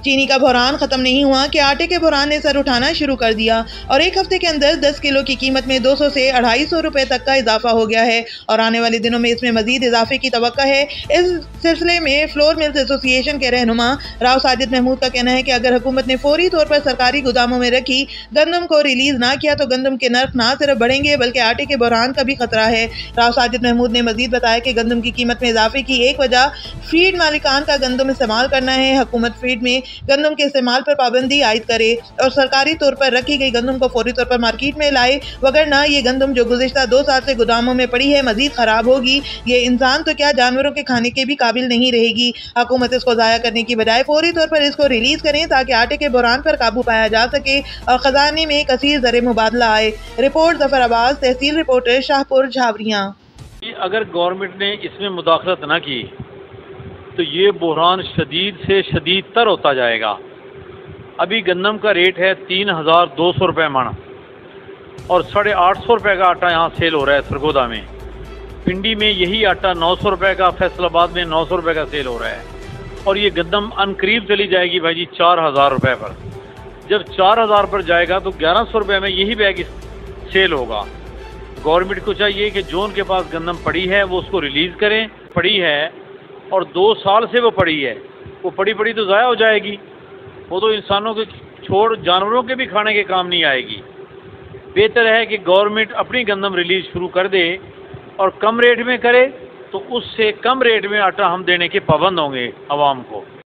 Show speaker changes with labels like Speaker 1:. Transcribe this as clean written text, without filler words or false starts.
Speaker 1: चीनी का बहरान खत्म नहीं हुआ कि आटे के बहरान ने सर उठाना शुरू कर दिया और एक हफ्ते के अंदर 10 किलो की कीमत में 200 से 250 रुपए तक का इजाफा हो गया है और आने वाले दिनों में इसमें मजीद इजाफे की तवक्का है। इस सिलसिले में फ्लोर मिल्स एसोसिएशन के रहनुमा राव साजिद महमूद का कहना है कि अगर हुकूमत ने फौरी तौर पर सरकारी गोदामों में रखी गंदम को रिलीज ना किया तो गंदम के नर्ख ना सिर्फ बढ़ेंगे बल्कि आटे के बहरान का भी खतरा है। राव साजिद महमूद ने मजीद बताया कि गंदम की कीमत में इजाफे की एक वजह फीड मालिकान का गंदम इस्तेमाल करना है। हुकूमत फीड में गंदम के इस्तेमाल पर पाबंदी आयद करे और सरकारी तौर पर रखी गई गंदम को फौरी तौर पर मार्केट में लाए, वगरना ये गंदम जो गुज़िश्ता 2 साल से गोदामों में पड़ी है मजीद खराब होगी। ये इंसान तो क्या जानवरों के खाने के भी काबिल नहीं रहेगी। हुकूमत इसको ज़ाया करने की बजाय फौरी तौर पर इसको रिलीज करें ताकि आटे के बहरान पर काबू पाया जा सके और खजाने में कसीर ज़र मुबादला आए। रिपोर्ट जफर अब्बास, तहसील रिपोर्टर, शाहपुर, झावरियाँ।
Speaker 2: अगर गवर्नमेंट ने इसमें मुदाखलत न की तो ये बहरान शदीद से शदीद तर होता जाएगा। अभी गंदम का रेट है 3200 रुपये मन और 850 रुपये का आटा यहाँ सेल हो रहा है सरगोदा में। पिंडी में यही आटा 900 रुपये का, फैसलाबाद में 900 रुपये का सेल हो रहा है और ये गंदम अनकरीब चली जाएगी भाई जी 4000 रुपये पर। जब 4000 पर जाएगा तो 1100 रुपये में यही बैग सेल होगा। गवर्नमेंट को चाहिए कि जो उनके पास गंदम पड़ी है वो उसको रिलीज़ करें। पड़ी है और 2 साल से वो पड़ी है, वो पड़ी तो ज़ाया हो जाएगी, वो तो इंसानों के छोड़ जानवरों के भी खाने के काम नहीं आएगी। बेहतर है कि गवर्नमेंट अपनी गंदम रिलीज़ शुरू कर दे और कम रेट में करे तो उससे कम रेट में आटा हम देने के पाबंद होंगे आवाम को।